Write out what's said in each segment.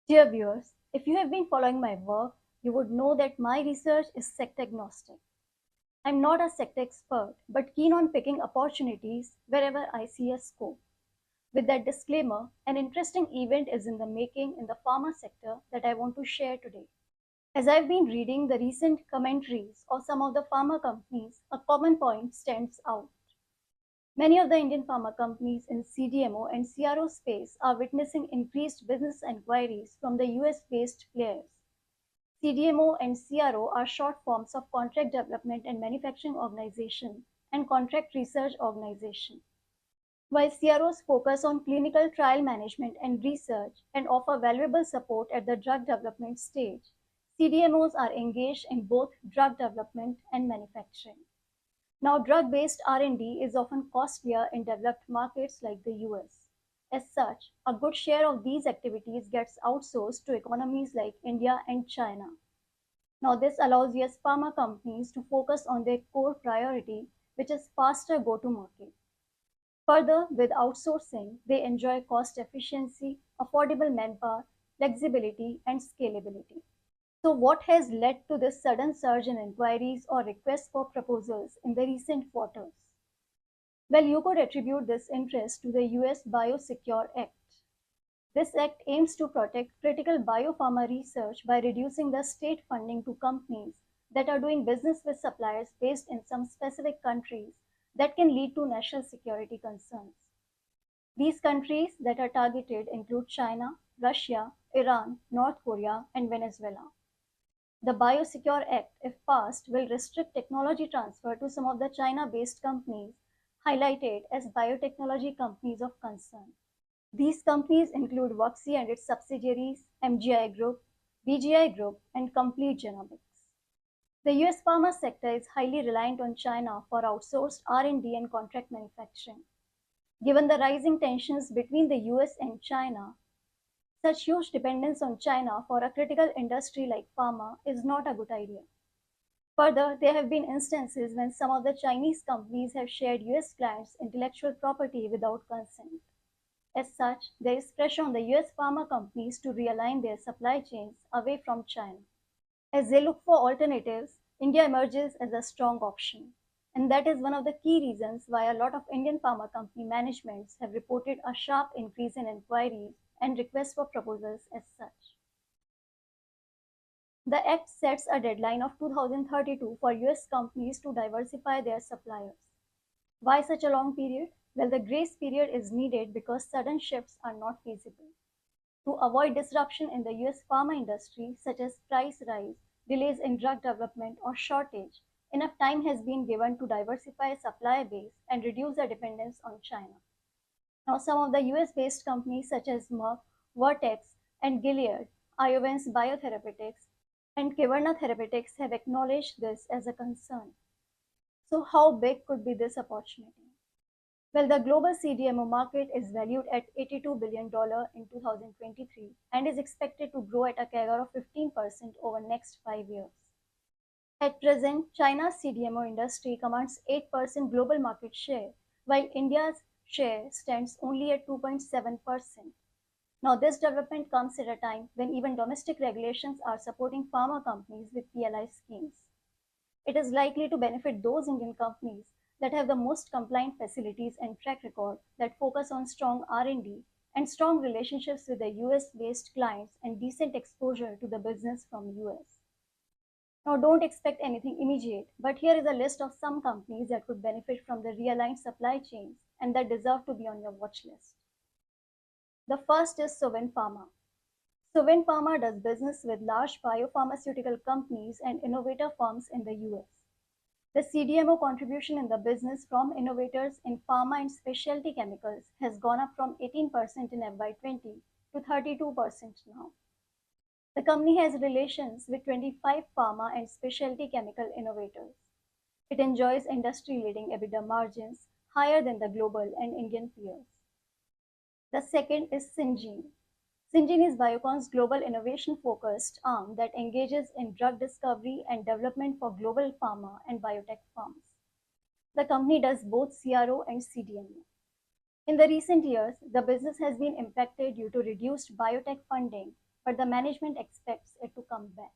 Dear viewers, if you have been following my work, you would know that my research is sector agnostic. I'm not a sector expert, but keen on picking opportunities wherever I see a scope. With that disclaimer, an interesting event is in the making in the pharma sector that I want to share today. As I've been reading the recent commentaries of some of the pharma companies, a common point stands out. Many of the Indian pharma companies in CDMO and CRO space are witnessing increased business inquiries from the US-based players. CDMO and CRO are short forms of Contract Development and Manufacturing Organization and Contract Research Organization. While CROs focus on clinical trial management and research and offer valuable support at the drug development stage, CDMOs are engaged in both drug development and manufacturing. Now, drug-based R&D is often costlier in developed markets like the US. As such, a good share of these activities gets outsourced to economies like India and China. Now, this allows US pharma companies to focus on their core priority, which is faster go-to-market. Further, with outsourcing, they enjoy cost efficiency, affordable manpower, flexibility, and scalability. So, what has led to this sudden surge in inquiries or requests for proposals in the recent quarters? Well, you could attribute this interest to the US BioSecure Act. This act aims to protect critical biopharma research by reducing the state funding to companies that are doing business with suppliers based in some specific countries that can lead to national security concerns. These countries that are targeted include China, Russia, Iran, North Korea, and Venezuela. The BioSecure Act, if passed, will restrict technology transfer to some of the China-based companies highlighted as biotechnology companies of concern. These companies include WuXi and its subsidiaries, MGI Group, BGI Group, and Complete Genomics. The US pharma sector is highly reliant on China for outsourced R&D and contract manufacturing. Given the rising tensions between the US and China, such huge dependence on China for a critical industry like pharma is not a good idea. Further, there have been instances when some of the Chinese companies have shared US clients' intellectual property without consent. As such, there is pressure on the US pharma companies to realign their supply chains away from China. As they look for alternatives, India emerges as a strong option. And that is one of the key reasons why a lot of Indian pharma company managements have reported a sharp increase in inquiries and requests for proposals as such. The Act sets a deadline of 2032 for US companies to diversify their suppliers. Why such a long period? Well, the grace period is needed because sudden shifts are not feasible. To avoid disruption in the US pharma industry, such as price rise, delays in drug development, or shortage, enough time has been given to diversify supply base and reduce the dependence on China. Now, some of the US-based companies such as Merck, Vertex, and Gilead, Iovance Biotherapeutics, and Kyverna Therapeutics have acknowledged this as a concern. So how big could be this opportunity? Well, the global CDMO market is valued at $82 billion in 2023 and is expected to grow at a CAGR of 15% over the next 5 years. At present, China's CDMO industry commands 8% global market share, while India's share stands only at 2.7%. Now, this development comes at a time when even domestic regulations are supporting pharma companies with PLI schemes. It is likely to benefit those Indian companies that have the most compliant facilities and track record that focus on strong R&D and strong relationships with the US-based clients and decent exposure to the business from US. Now, don't expect anything immediate, but here is a list of some companies that could benefit from the realigned supply chains and that deserve to be on your watch list. The first is Suven Pharma. Suven Pharma does business with large biopharmaceutical companies and innovator firms in the US. The CDMO contribution in the business from innovators in pharma and specialty chemicals has gone up from 18% in FY20 to 32% now. The company has relations with 25 pharma and specialty chemical innovators. It enjoys industry-leading EBITDA margins higher than the global and Indian peers. The second is Syngene. Syngene is Biocon's global innovation-focused arm that engages in drug discovery and development for global pharma and biotech firms. The company does both CRO and CDMO. In the recent years, the business has been impacted due to reduced biotech funding, but the management expects it to come back.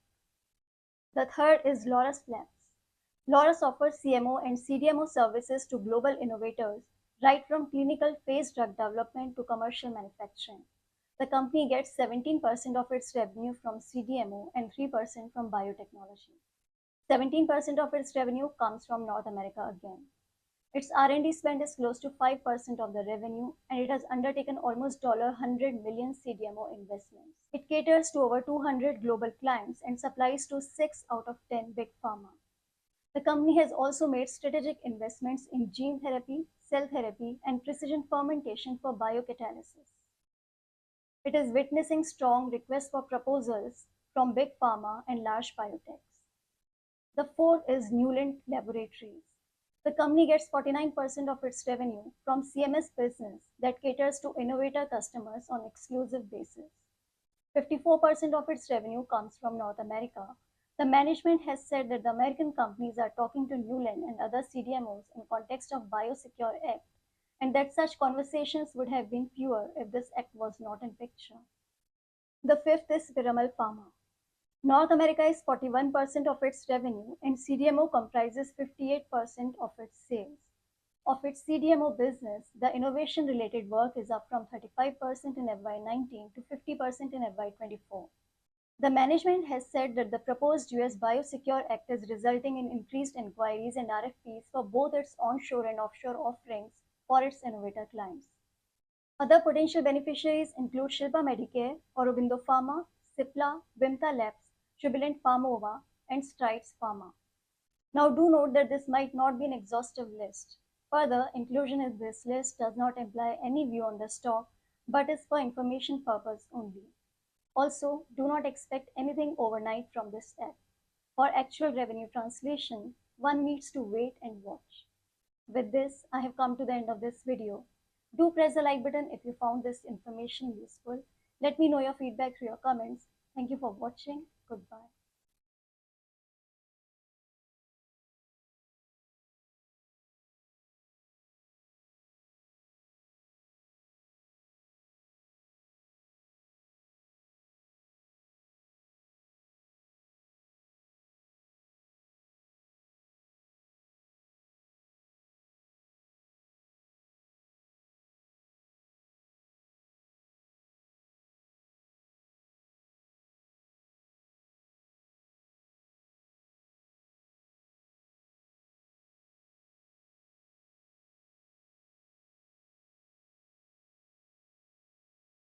The third is Laurus Labs. Laurus offers CMO and CDMO services to global innovators, right from clinical phase drug development to commercial manufacturing. The company gets 17% of its revenue from CDMO and 3% from biotechnology. 17% of its revenue comes from North America again. Its R&D spend is close to 5% of the revenue, and it has undertaken almost $100 million CDMO investments. It caters to over 200 global clients and supplies to 6 out of 10 big pharma. The company has also made strategic investments in gene therapy, cell therapy, and precision fermentation for biocatalysis. It is witnessing strong requests for proposals from big pharma and large biotechs. The fourth is Newland Laboratories. The company gets 49% of its revenue from CMS business that caters to innovator customers on exclusive basis. 54% of its revenue comes from North America. The management has said that the American companies are talking to Newland and other CDMOs in context of BioSecurity Act, and that such conversations would have been fewer if this act was not in picture. The fifth is Piramal Pharma. North America is 41% of its revenue, and CDMO comprises 58% of its sales. Of its CDMO business, the innovation-related work is up from 35% in FY19 to 50% in FY24. The management has said that the proposed US BioSecure Act is resulting in increased enquiries and RFPs for both its onshore and offshore offerings for its innovator clients. Other potential beneficiaries include Shilpa Medicare, Aurobindo Pharma, Cipla, Vimta Labs, Jubilant Pharmova, and Strides Pharma. Now do note that this might not be an exhaustive list. Further, inclusion in this list does not imply any view on the stock, but is for information purpose only. Also, do not expect anything overnight from this app. For actual revenue translation, one needs to wait and watch. With this, I have come to the end of this video. Do press the like button if you found this information useful. Let me know your feedback through your comments. Thank you for watching. Goodbye.